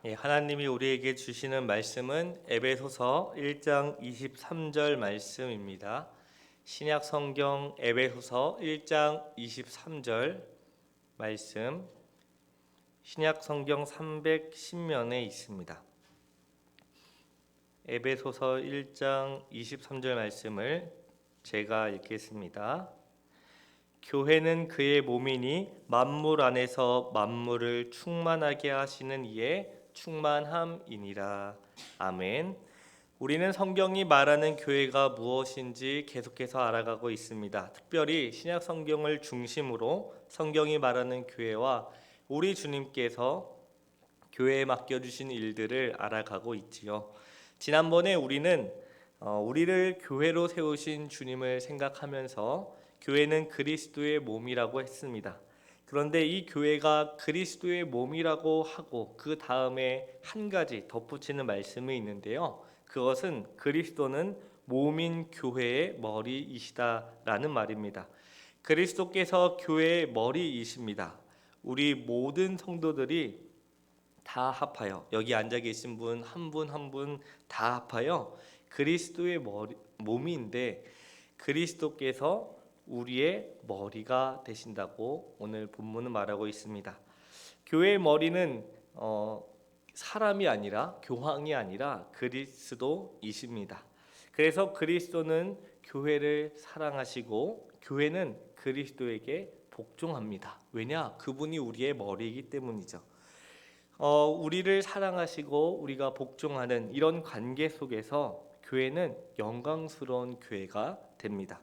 하나님이 우리에게 주시는 말씀은 에베소서 1장 23절 말씀입니다. 신약 성경 에베소서 1장 23절 말씀, 신약 성경 310면에 있습니다. 에베소서 1장 23절 말씀을 제가 읽겠습니다. 교회는 그의 몸이니 만물 안에서 만물을 충만하게 하시는 이의 충만함이니라. 아멘. 우리는 성경이 말하는 교회가 무엇인지 계속해서 알아가고 있습니다. 특별히 신약 성경을 중심으로 성경이 말하는 교회와 우리 주님께서 교회에 맡겨주신 일들을 알아가고 있지요. 지난번에 우리를 교회로 세우신 주님을 생각하면서 교회는 그리스도의 몸이라고 했습니다. 그런데 이 교회가 그리스도의 몸이라고 하고 그 다음에 한 가지 덧붙이는 말씀이 있는데요. 그것은 그리스도는 몸인 교회의 머리이시다라는 말입니다. 그리스도께서 교회의 머리이십니다. 우리 모든 성도들이 다 합하여, 여기 앉아 계신 분 한 분 한 분 다 합하여 그리스도의 몸인데 그리스도께서 우리의 머리가 되신다고 오늘 본문은 말하고 있습니다. 교회의 머리는 사람이 아니라 교황이 아니라 그리스도이십니다. 그래서 그리스도는 교회를 사랑하시고 교회는 그리스도에게 복종합니다. 왜냐? 그분이 우리의 머리이기 때문이죠. 우리를 사랑하시고 우리가 복종하는 이런 관계 속에서 교회는 영광스러운 교회가 됩니다.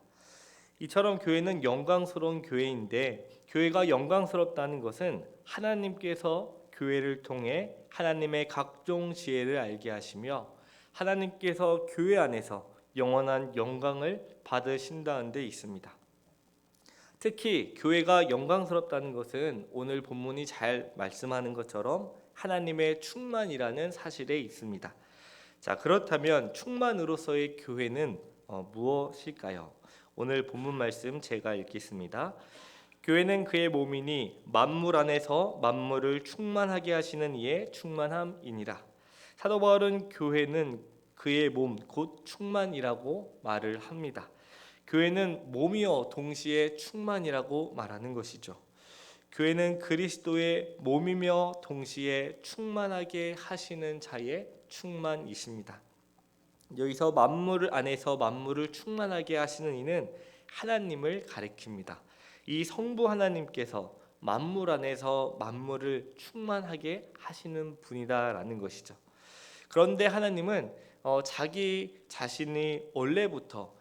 이처럼 교회는 영광스러운 교회인데 교회가 영광스럽다는 것은 하나님께서 교회를 통해 하나님의 각종 지혜를 알게 하시며 하나님께서 교회 안에서 영원한 영광을 받으신다는 데 있습니다. 특히 교회가 영광스럽다는 것은 오늘 본문이 잘 말씀하는 것처럼 하나님의 충만이라는 사실에 있습니다. 자, 그렇다면 충만으로서의 교회는 무엇일까요? 오늘 본문 말씀 제가 읽겠습니다. 교회는 그의 몸이니 만물 안에서 만물을 충만하게 하시는 이의 충만함이니라. 사도 바울은 교회는 그의 몸 곧 충만이라고 말을 합니다. 교회는 몸이요 동시에 충만이라고 말하는 것이죠. 교회는 그리스도의 몸이며 동시에 충만하게 하시는 자의 충만이십니다. 여기서 만물 안에서 만물을 충만하게 하시는 이는 하나님을 가리킵니다. 이 성부 하나님께서 만물 안에서 만물을 충만하게 하시는 분이다라는 것이죠. 그런데 하나님은 자기 자신이 원래부터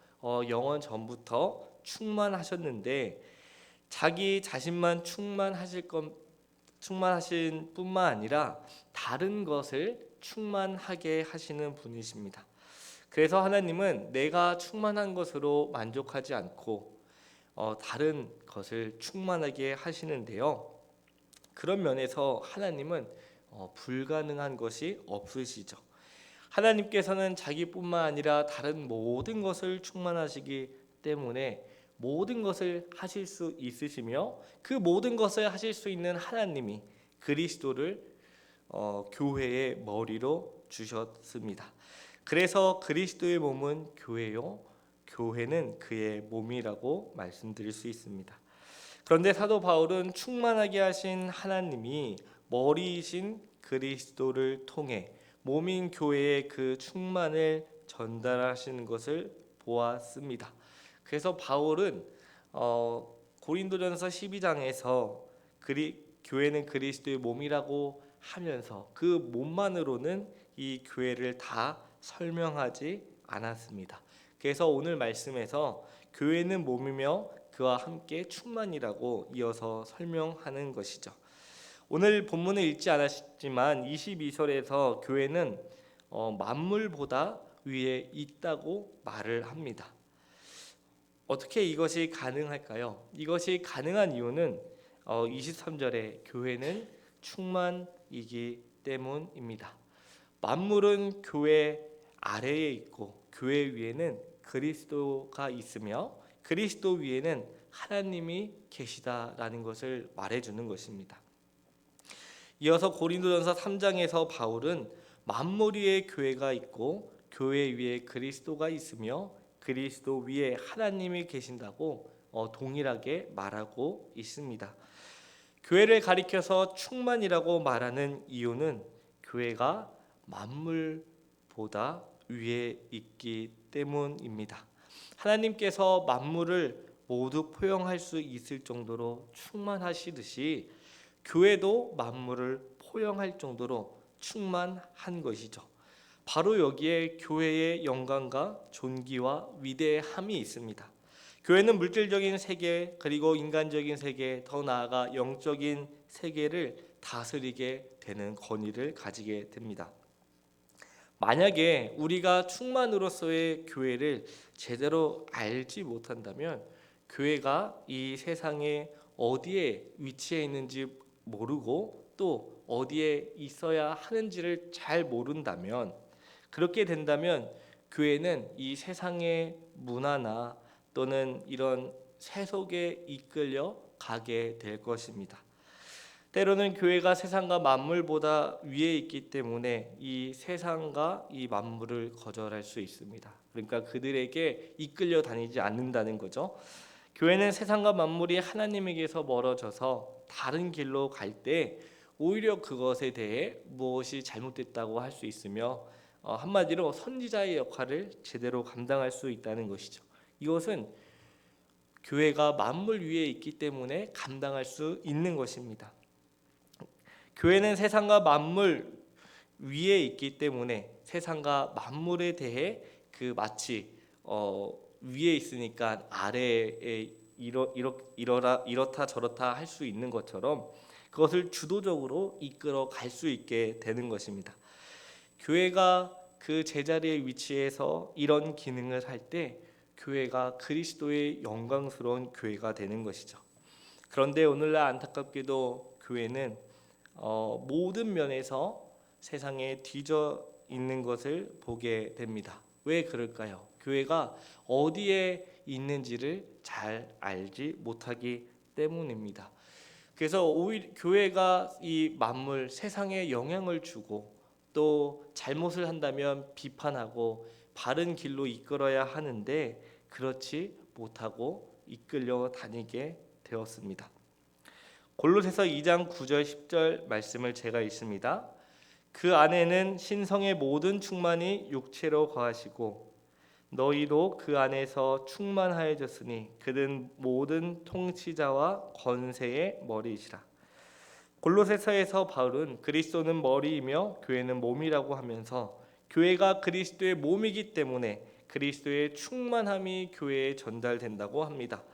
영원 전부터 충만하셨는데 자기 자신만 충만하신 뿐만 아니라 다른 것을 충만하게 하시는 분이십니다. 그래서 하나님은 내가 충만한 것으로 만족하지 않고 다른 것을 충만하게 하시는데요. 그런 면에서 하나님은 불가능한 것이 없으시죠. 하나님께서는 자기뿐만 아니라 다른 모든 것을 충만하시기 때문에 모든 것을 하실 수 있으시며 그 모든 것을 하실 수 있는 하나님이 그리스도를 교회의 머리로 주셨습니다. 그래서 그리스도의 몸은 교회요, 교회는 그의 몸이라고 말씀드릴 수 있습니다. 그런데 사도 바울은 충만하게 하신 하나님이 머리이신 그리스도를 통해 몸인 교회의 그 충만을 전달하시는 것을 보았습니다. 그래서 바울은 고린도전서 12장에서 교회는 그리스도의 몸이라고 하면서 그 몸만으로는 이 교회를 다 설명하지 않았습니다. 그래서 오늘 말씀에서 교회는 몸이며 그와 함께 충만이라고 이어서 설명하는 것이죠. 오늘 본문을 읽지 않았지만 22절에서 교회는 만물보다 위에 있다고 말을 합니다. 어떻게 이것이 가능할까요? 이것이 가능한 이유는 23절에 교회는 충만이기 때문입니다. 만물은 교회 아래에 있고 교회 위에는 그리스도가 있으며 그리스도 위에는 하나님이 계시다라는 것을 말해주는 것입니다. 이어서 고린도전서 3장에서 바울은 만물 위에 교회가 있고 교회 위에 그리스도가 있으며 그리스도 위에 하나님이 계신다고 동일하게 말하고 있습니다. 교회를 가리켜서 충만이라고 말하는 이유는 교회가 만물보다 위에 있기 때문입니다. 하나님께서 만물을 모두 포용할 수 있을 정도로 충만하시듯이 교회도 만물을 포용할 정도로 충만한 것이죠. 바로 여기에 교회의 영광과 존귀와 위대함이 있습니다. 교회는 물질적인 세계 그리고 인간적인 세계 더 나아가 영적인 세계를 다스리게 되는 권위를 가지게 됩니다. 만약에 우리가 충만으로서의 교회를 제대로 알지 못한다면 교회가 이 세상에 어디에 위치해 있는지 모르고 또 어디에 있어야 하는지를 잘 모른다면, 그렇게 된다면 교회는 이 세상의 문화나 또는 이런 세속에 이끌려 가게 될 것입니다. 때로는 교회가 세상과 만물보다 위에 있기 때문에 이 세상과 이 만물을 거절할 수 있습니다. 그러니까 그들에게 이끌려 다니지 않는다는 거죠. 교회는 세상과 만물이 하나님에게서 멀어져서 다른 길로 갈 때 오히려 그것에 대해 무엇이 잘못됐다고 할 수 있으며 한마디로 선지자의 역할을 제대로 감당할 수 있다는 것이죠. 이것은 교회가 만물 위에 있기 때문에 감당할 수 있는 것입니다. 교회는 세상과 만물 위에 있기 때문에 세상과 만물에 대해 마치 위에 있으니까 아래에 이렇다 저렇다 할 수 있는 것처럼 그것을 주도적으로 이끌어 갈 수 있게 되는 것입니다. 교회가 그 제자리에 위치해서 이런 기능을 할 때 교회가 그리스도의 영광스러운 교회가 되는 것이죠. 그런데 오늘날 안타깝게도 교회는 모든 면에서 세상에 뒤져 있는 것을 보게 됩니다. 왜 그럴까요? 교회가 어디에 있는지를 잘 알지 못하기 때문입니다. 그래서 오히려 교회가 이 만물 세상에 영향을 주고 또 잘못을 한다면 비판하고 바른 길로 이끌어야 하는데 그렇지 못하고 이끌려 다니게 되었습니다. 골로새서 2장 9절 10절 말씀을 제가 읽습니다. 그 안에는 신성의 모든 충만이 육체로 거하시고 너희도 그 안에서 충만하여졌으니 그는 모든 통치자와 권세의 머리이시라. 골로새서에서 바울은 그리스도는 머리이며 교회는 몸이라고 하면서 교회가 그리스도의 몸이기 때문에 그리스도의 충만함이 교회에 전달된다고 합니다.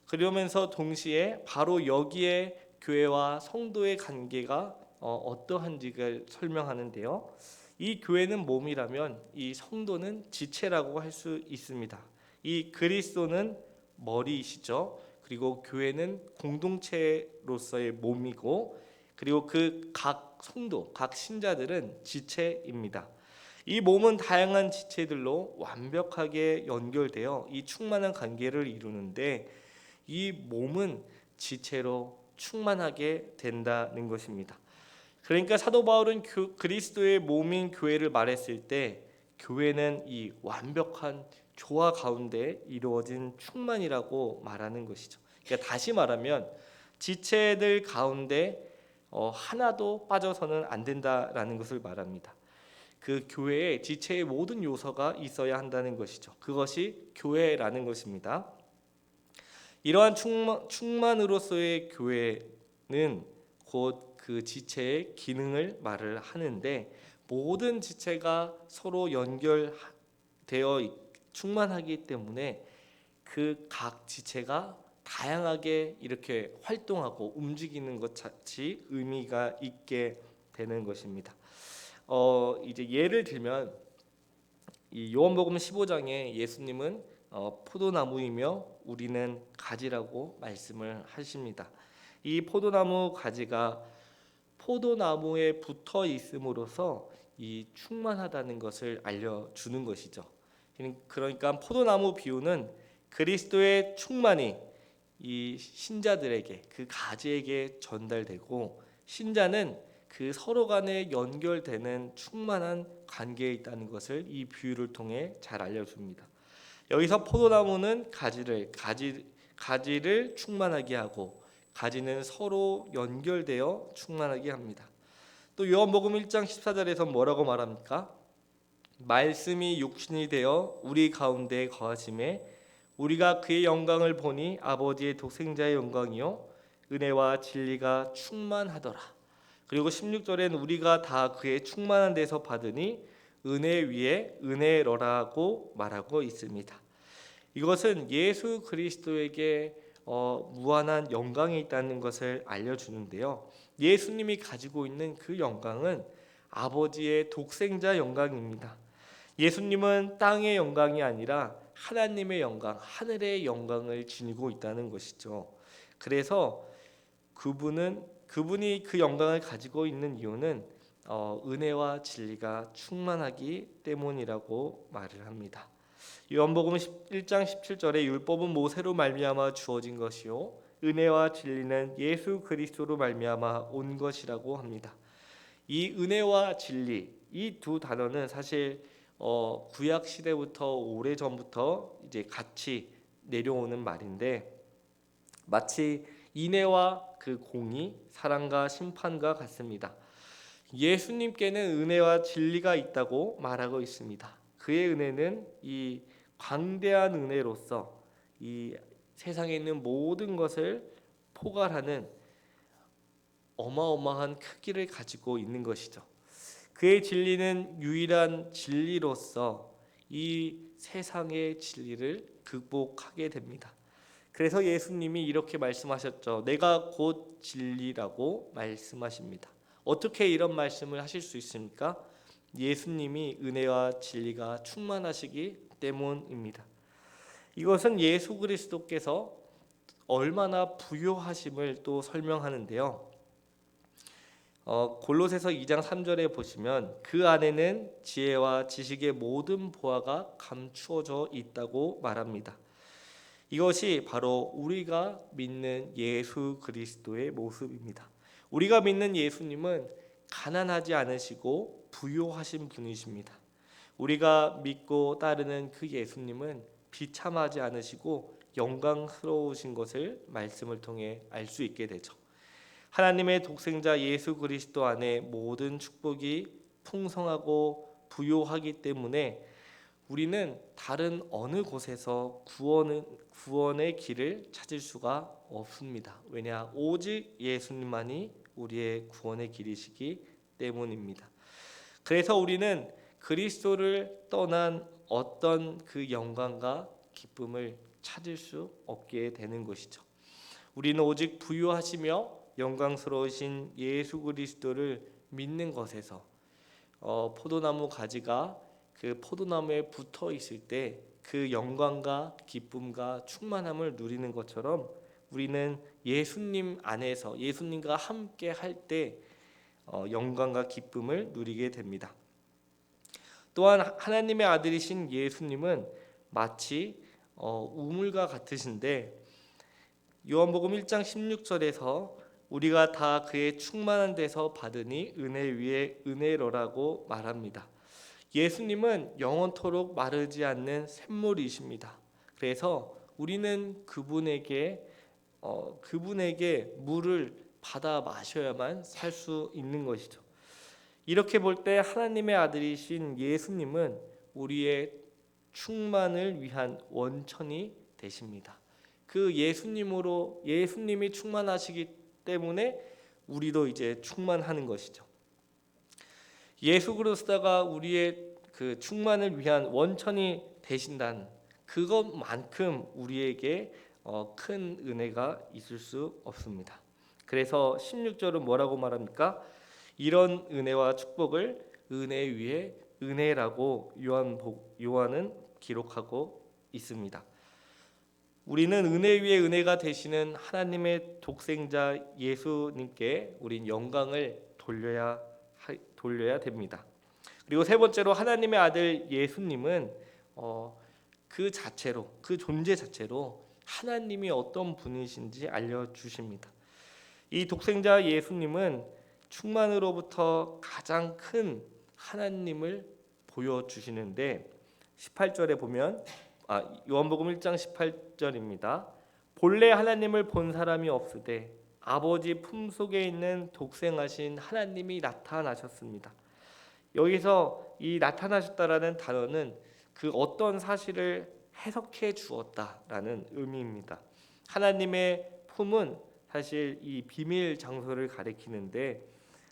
그러면서 동시에 바로 여기에 교회와 성도의 관계가 어떠한지를 설명하는데요. 이 교회는 몸이라면 이 성도는 지체라고 할 수 있습니다. 이 그리스도는 머리이시죠. 그리고 교회는 공동체로서의 몸이고 그리고 그 각 성도, 각 신자들은 지체입니다. 이 몸은 다양한 지체들로 완벽하게 연결되어 이 충만한 관계를 이루는데 이 몸은 지체로 충만하게 된다는 것입니다. 그러니까 사도 바울은 그리스도의 몸인 교회를 말했을 때 교회는 이 완벽한 조화 가운데 이루어진 충만이라고 말하는 것이죠. 그러니까 다시 말하면 지체들 가운데 하나도 빠져서는 안 된다라는 것을 말합니다. 그 교회에 지체의 모든 요소가 있어야 한다는 것이죠. 그것이 교회라는 것입니다. 이러한 충만으로서의 교회는 곧 그 지체의 기능을 말을 하는데 모든 지체가 서로 연결되어 충만하기 때문에 그 각 지체가 다양하게 이렇게 활동하고 움직이는 것 자체 의미가 있게 되는 것입니다. 이제 예를 들면 이 요한복음 15장에 예수님은 포도나무이며 우리는 가지라고 말씀을 하십니다. 이 포도나무 가지가 포도나무에 붙어 있음으로써 이 충만하다는 것을 알려주는 것이죠. 그러니까 포도나무 비유는 그리스도의 충만이 이 신자들에게 그 가지에게 전달되고 신자는 그 서로 간에 연결되는 충만한 관계에 있다는 것을 이 비유를 통해 잘 알려줍니다. 여기서 포도나무는 가지를 충만하게 하고 가지는 서로 연결되어 충만하게 합니다. 또 요한복음 1장 14절에서 뭐라고 말합니까? 말씀이 육신이 되어 우리 가운데 거하심에 우리가 그의 영광을 보니 아버지의 독생자의 영광이요 은혜와 진리가 충만하더라. 그리고 16절엔 우리가 다 그의 충만한 데서 받으니 은혜 위에 은혜로라고 말하고 있습니다. 이것은 예수 그리스도에게 무한한 영광이 있다는 것을 알려주는데요. 예수님이 가지고 있는 그 영광은 아버지의 독생자 영광입니다. 예수님은 땅의 영광이 아니라 하나님의 영광, 하늘의 영광을 지니고 있다는 것이죠. 그래서 그분이 그 영광을 가지고 있는 이유는 은혜와 진리가 충만하기 때문이라고 말을 합니다. 요한복음 1장 17절에 율법은 모세로 말미암아 주어진 것이요 은혜와 진리는 예수 그리스도로 말미암아 온 것이라고 합니다. 이 은혜와 진리 이 두 단어는 사실 구약 시대부터 오래 전부터 이제 같이 내려오는 말인데 마치 인애와 그 공의, 사랑과 심판과 같습니다. 예수님께는 은혜와 진리가 있다고 말하고 있습니다. 그의 은혜는 이 광대한 은혜로서 이 세상에 있는 모든 것을 포괄하는 어마어마한 크기를 가지고 있는 것이죠. 그의 진리는 유일한 진리로서 이 세상의 진리를 극복하게 됩니다. 그래서 예수님이 이렇게 말씀하셨죠. 내가 곧 진리라고 말씀하십니다. 어떻게 이런 말씀을 하실 수 있습니까? 예수님이 은혜와 진리가 충만하시기 때문입니다. 이것은 예수 그리스도께서 얼마나 부요하심을 또 설명하는데요. 골로새서 2장 3절에 보시면 그 안에는 지혜와 지식의 모든 보화가 감추어져 있다고 말합니다. 이것이 바로 우리가 믿는 예수 그리스도의 모습입니다. 우리가 믿는 예수님은 가난하지 않으시고 부요하신 분이십니다. 우리가 믿고 따르는 그 예수님은 비참하지 않으시고 영광스러우신 것을 말씀을 통해 알 수 있게 되죠. 하나님의 독생자 예수 그리스도 안에 모든 축복이 풍성하고 부요하기 때문에 우리는 다른 어느 곳에서 구원의 길을 찾을 수가 없습니다. 왜냐? 오직 예수님만이 우리의 구원의 길이시기 때문입니다. 그래서 우리는 그리스도를 떠난 어떤 그 영광과 기쁨을 찾을 수 없게 되는 것이죠. 우리는 오직 부유하시며 영광스러우신 예수 그리스도를 믿는 것에서 포도나무 가지가 그 포도나무에 붙어 있을 때 그 영광과 기쁨과 충만함을 누리는 것처럼 우리는 예수님 안에서 예수님과 함께 할 때 영광과 기쁨을 누리게 됩니다. 또한 하나님의 아들이신 예수님은 마치 우물과 같으신데 요한복음 1장 16절에서 우리가 다 그의 충만한 데서 받으니 은혜 위에 은혜로라고 말합니다. 예수님은 영원토록 마르지 않는 샘물이십니다. 그래서 우리는 그분에게 물을 받아 마셔야만 살 수 있는 것이죠. 이렇게 볼 때 하나님의 아들이신 예수님은 우리의 충만을 위한 원천이 되십니다. 그 예수님이 충만하시기 때문에 우리도 이제 충만하는 것이죠. 예수 그리스도가 우리의 그 충만을 위한 원천이 되신다는 그것만큼 우리에게 큰 은혜가 있을 수 없습니다. 그래서 16절은 뭐라고 말합니까? 이런 은혜와 축복을 은혜 위에 은혜라고 요한은 기록하고 있습니다. 우리는 은혜 위에 은혜가 되시는 하나님의 독생자 예수님께 우린 영광을 돌려야 됩니다. 그리고 세 번째로 하나님의 아들 예수님은 그 존재 자체로 하나님이 어떤 분이신지 알려주십니다. 이 독생자 예수님은 충만으로부터 가장 큰 하나님을 보여주시는데 18절에 보면 요한복음 1장 18절입니다. 본래 하나님을 본 사람이 없으되 아버지 품속에 있는 독생하신 하나님이 나타나셨습니다. 여기서 이 나타나셨다라는 단어는 그 어떤 사실을 해석해 주었다라는 의미입니다. 하나님의 품은 사실 이 비밀 장소를 가리키는데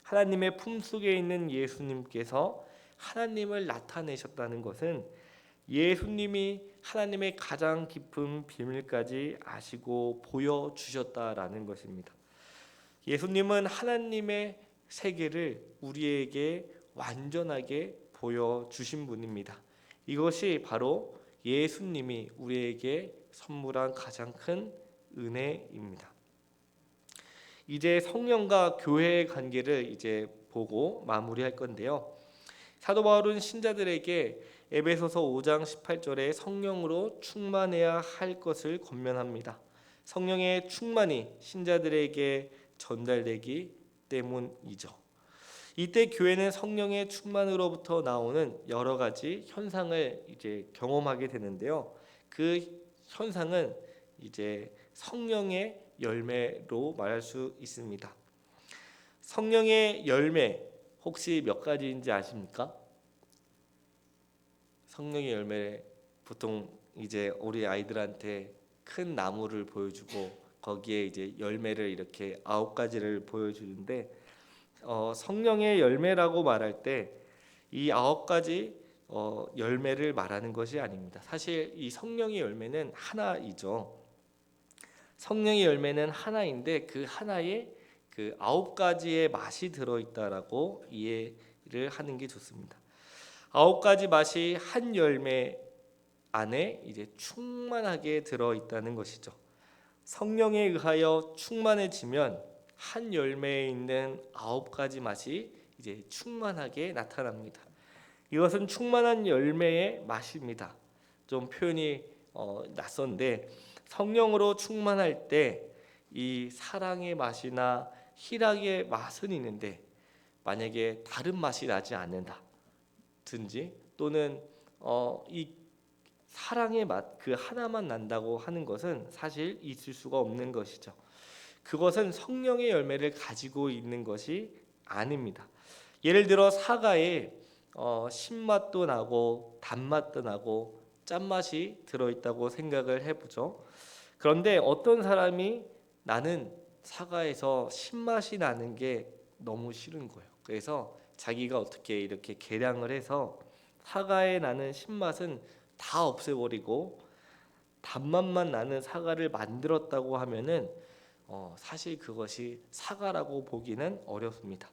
하나님의 품 속에 있는 예수님께서 하나님을 나타내셨다는 것은 예수님이 하나님의 가장 깊은 비밀까지 아시고 보여주셨다라는 것입니다. 예수님은 하나님의 세계를 우리에게 완전하게 보여주신 분입니다. 이것이 바로 예수님이 우리에게 선물한 가장 큰 은혜입니다. 이제 성령과 교회의 관계를 이제 보고 마무리할 건데요. 사도 바울은 신자들에게 에베소서 5장 18절에 성령으로 충만해야 할 것을 권면합니다. 성령의 충만이 신자들에게 전달되기 때문이죠. 이때 교회는 성령의 충만으로부터 나오는 여러 가지 현상을 이제 경험하게 되는데요. 그 현상은 이제 성령의 열매로 말할 수 있습니다. 성령의 열매 혹시 몇 가지인지 아십니까? 성령의 열매 보통 이제 우리 아이들한테 큰 나무를 보여주고 거기에 이제 열매를 이렇게 9가지를 보여주는데 성령의 열매라고 말할 때 이 9가지 열매를 말하는 것이 아닙니다. 사실 이 성령의 열매는 하나이죠. 성령의 열매는 하나인데 그 하나에 그 9가지의 맛이 들어있다라고 이해를 하는 게 좋습니다. 9가지 맛이 한 열매 안에 이제 충만하게 들어있다는 것이죠. 성령에 의하여 충만해지면 한 열매에 있는 9가지 맛이 이제 충만하게 나타납니다. 이것은 충만한 열매의 맛입니다. 좀 표현이 낯선데 성령으로 충만할 때 이 사랑의 맛이나 희락의 맛은 있는데 만약에 다른 맛이 나지 않는다든지 또는 이 사랑의 맛 그 하나만 난다고 하는 것은 사실 있을 수가 없는 것이죠. 그것은 성령의 열매를 가지고 있는 것이 아닙니다. 예를 들어 사과에 신맛도 나고 단맛도 나고 짠맛이 들어있다고 생각을 해보죠. 그런데 어떤 사람이 나는 사과에서 신맛이 나는 게 너무 싫은 거예요. 그래서 자기가 어떻게 이렇게 계량을 해서 사과에 나는 신맛은 다 없애버리고 단맛만 나는 사과를 만들었다고 하면은 사실 그것이 사과라고 보기는 어렵습니다.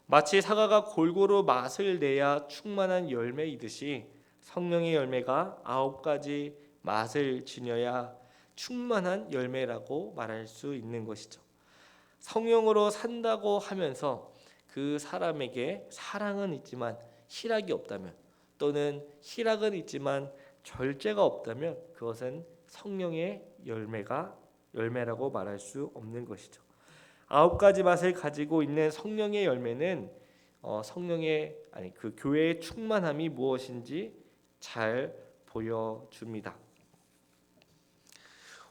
마치 사과가 골고루 맛을 내야 충만한 열매이듯이 성령의 열매가 9가지 맛을 지녀야 충만한 열매라고 말할 수 있는 것이죠. 성령으로 산다고 하면서 그 사람에게 사랑은 있지만 희락이 없다면 또는 희락은 있지만 절제가 없다면 그것은 성령의 열매라고 말할 수 없는 것이죠. 9가지 맛을 가지고 있는 성령의 열매는 그 교회의 충만함이 무엇인지 잘 보여줍니다.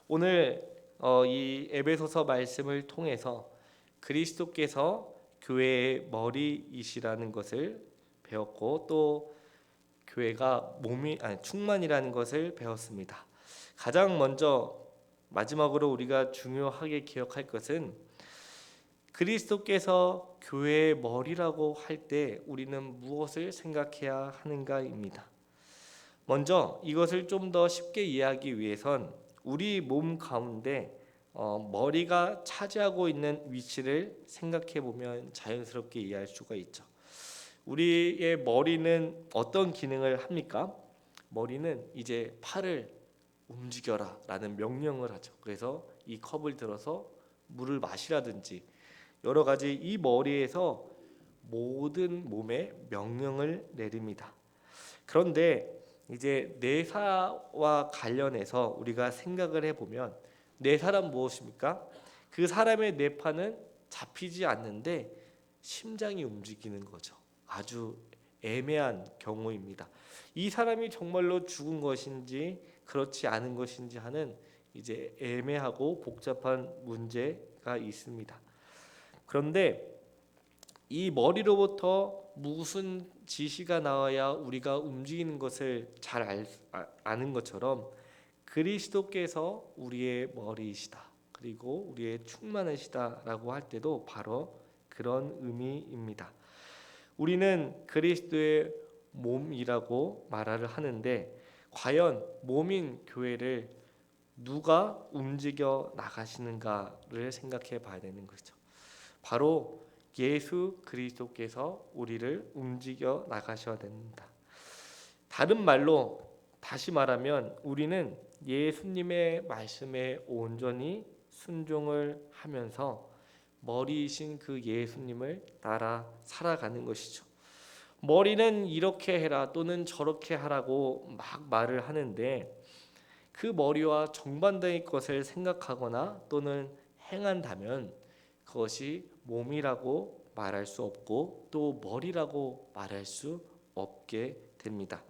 오늘 이 에베소서 말씀을 통해서 그리스도께서 교회의 머리이시라는 것을 배웠고 또 교회가 충만이라는 것을 배웠습니다. 가장 먼저 마지막으로 우리가 중요하게 기억할 것은 그리스도께서 교회의 머리라고 할 때 우리는 무엇을 생각해야 하는가입니다. 먼저 이것을 좀 더 쉽게 이해하기 위해선 우리 몸 가운데 머리가 차지하고 있는 위치를 생각해 보면 자연스럽게 이해할 수가 있죠. 우리의 머리는 어떤 기능을 합니까? 머리는 이제 팔을 움직여라 라는 명령을 하죠. 그래서 이 컵을 들어서 물을 마시라든지 여러 가지 이 머리에서 모든 몸에 명령을 내립니다. 그런데 이제 뇌사와 관련해서 우리가 생각을 해보면 뇌사란 무엇입니까? 그 사람의 뇌파는 잡히지 않는데 심장이 움직이는 거죠. 아주 애매한 경우입니다. 이 사람이 정말로 죽은 것인지 그렇지 않은 것인지 하는 이제 애매하고 복잡한 문제가 있습니다. 그런데 이 머리로부터 무슨 지시가 나와야 우리가 움직이는 것을 잘 아는 것처럼 그리스도께서 우리의 머리이시다. 그리고 우리의 충만하시다라고 할 때도 바로 그런 의미입니다. 우리는 그리스도의 몸이라고 말을 하는데 과연 몸인 교회를 누가 움직여 나가시는가를 생각해 봐야 되는 거죠. 바로 예수 그리스도께서 우리를 움직여 나가셔야 됩니다. 다른 말로 다시 말하면 우리는 예수님의 말씀에 온전히 순종을 하면서 머리이신 그 예수님을 따라 살아가는 것이죠. 머리는 이렇게 해라 또는 저렇게 하라고 막 말을 하는데 그 머리와 정반대의 것을 생각하거나 또는 행한다면 그것이 몸이라고 말할 수 없고 또 머리라고 말할 수 없게 됩니다.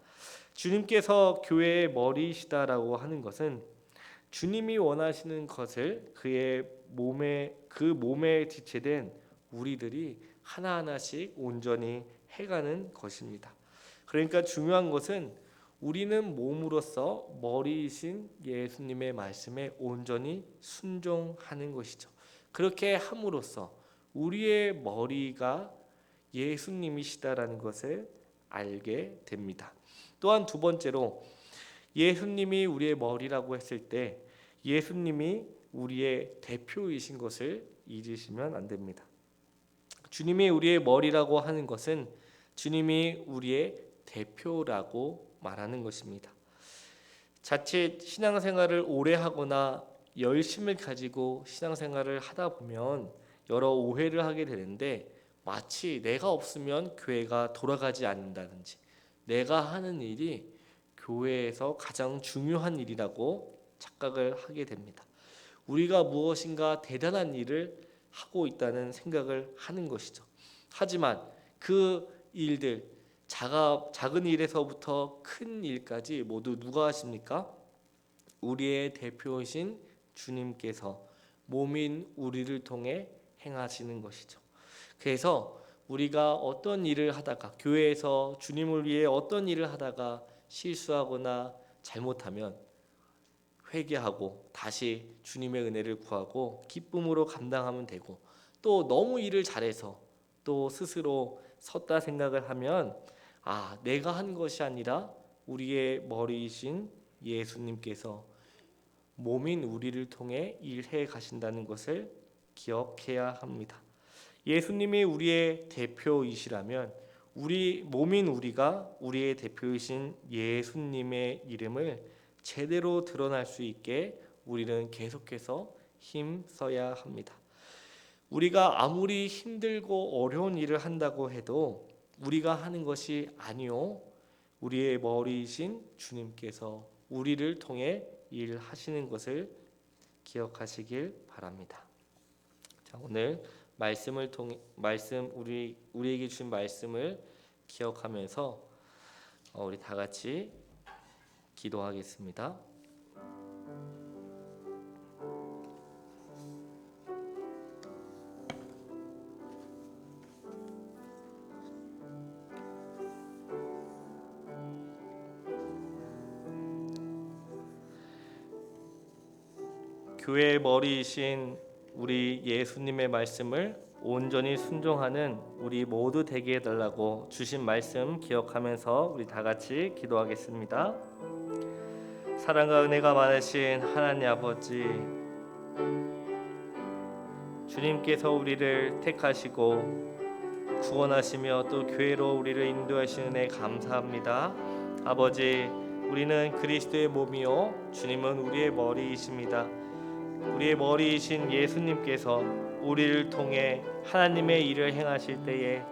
주님께서 교회의 머리이시다라고 하는 것은 주님이 원하시는 것을 그 몸에 지체된 우리들이 하나하나씩 온전히 해가는 것입니다. 그러니까 중요한 것은 우리는 몸으로서 머리이신 예수님의 말씀에 온전히 순종하는 것이죠. 그렇게 함으로써 우리의 머리가 예수님이시다라는 것을 알게 됩니다. 또한 두 번째로 예수님이 우리의 머리라고 했을 때 예수님이 우리의 대표이신 것을 잊으시면 안 됩니다. 주님이 우리의 머리라고 하는 것은 주님이 우리의 대표라고 말하는 것입니다. 자칫 신앙생활을 오래 하거나 열심을 가지고 신앙생활을 하다 보면 여러 오해를 하게 되는데 마치 내가 없으면 교회가 돌아가지 않는다든지 내가 하는 일이 교회에서 가장 중요한 일이라고 착각을 하게 됩니다. 우리가 무엇인가 대단한 일을 하고 있다는 생각을 하는 것이죠. 하지만 그 일들 작은 일에서부터 큰 일까지 모두 누가 하십니까? 우리의 대표이신 주님께서 몸인 우리를 통해 행하시는 것이죠. 그래서 우리가 어떤 일을 하다가 교회에서 주님을 위해 어떤 일을 하다가 실수하거나 잘못하면 회개하고 다시 주님의 은혜를 구하고 기쁨으로 감당하면 되고 또 너무 일을 잘해서 또 스스로 섰다 생각을 하면 내가 한 것이 아니라 우리의 머리이신 예수님께서 몸인 우리를 통해 일해 가신다는 것을 기억해야 합니다. 예수님이 우리의 대표이시라면 우리 몸인 우리가 우리의 대표이신 예수님의 이름을 제대로 드러날 수 있게 우리는 계속해서 힘써야 합니다. 우리가 아무리 힘들고 어려운 일을 한다고 해도 우리가 하는 것이 아니요 우리의 머리이신 주님께서 우리를 통해 일하시는 것을 기억하시길 바랍니다. 자, 오늘 우리에게 주신 말씀을 기억하면서 우리 다 같이 기도하겠습니다. 교회의 머리이신 우리 예수님의 말씀을 온전히 순종하는 우리 모두 되게 해달라고 주신 말씀 기억하면서 우리 다 같이 기도하겠습니다. 사랑과 은혜가 많으신 하나님 아버지, 주님께서 우리를 택하시고 구원하시며 또 교회로 우리를 인도하시는 은혜 감사합니다. 아버지, 우리는 그리스도의 몸이요 주님은 우리의 머리이십니다. 우리의 머리이신 예수님께서 우리를 통해 하나님의 일을 행하실 때에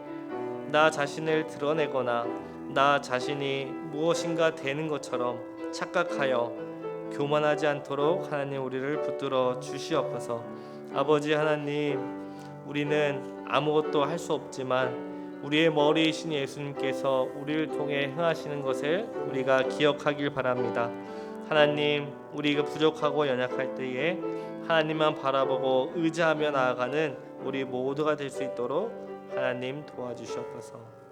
나 자신을 드러내거나 나 자신이 무엇인가 되는 것처럼 착각하여 교만하지 않도록 하나님 우리를 붙들어 주시옵소서. 아버지 하나님, 우리는 아무것도 할 수 없지만 우리의 머리이신 예수님께서 우리를 통해 행하시는 것을 우리가 기억하길 바랍니다. 하나님, 우리가 부족하고 연약할 때에 하나님만 바라보고 의지하며 나아가는 우리 모두가 될 수 있도록 하나님 도와주시옵소서.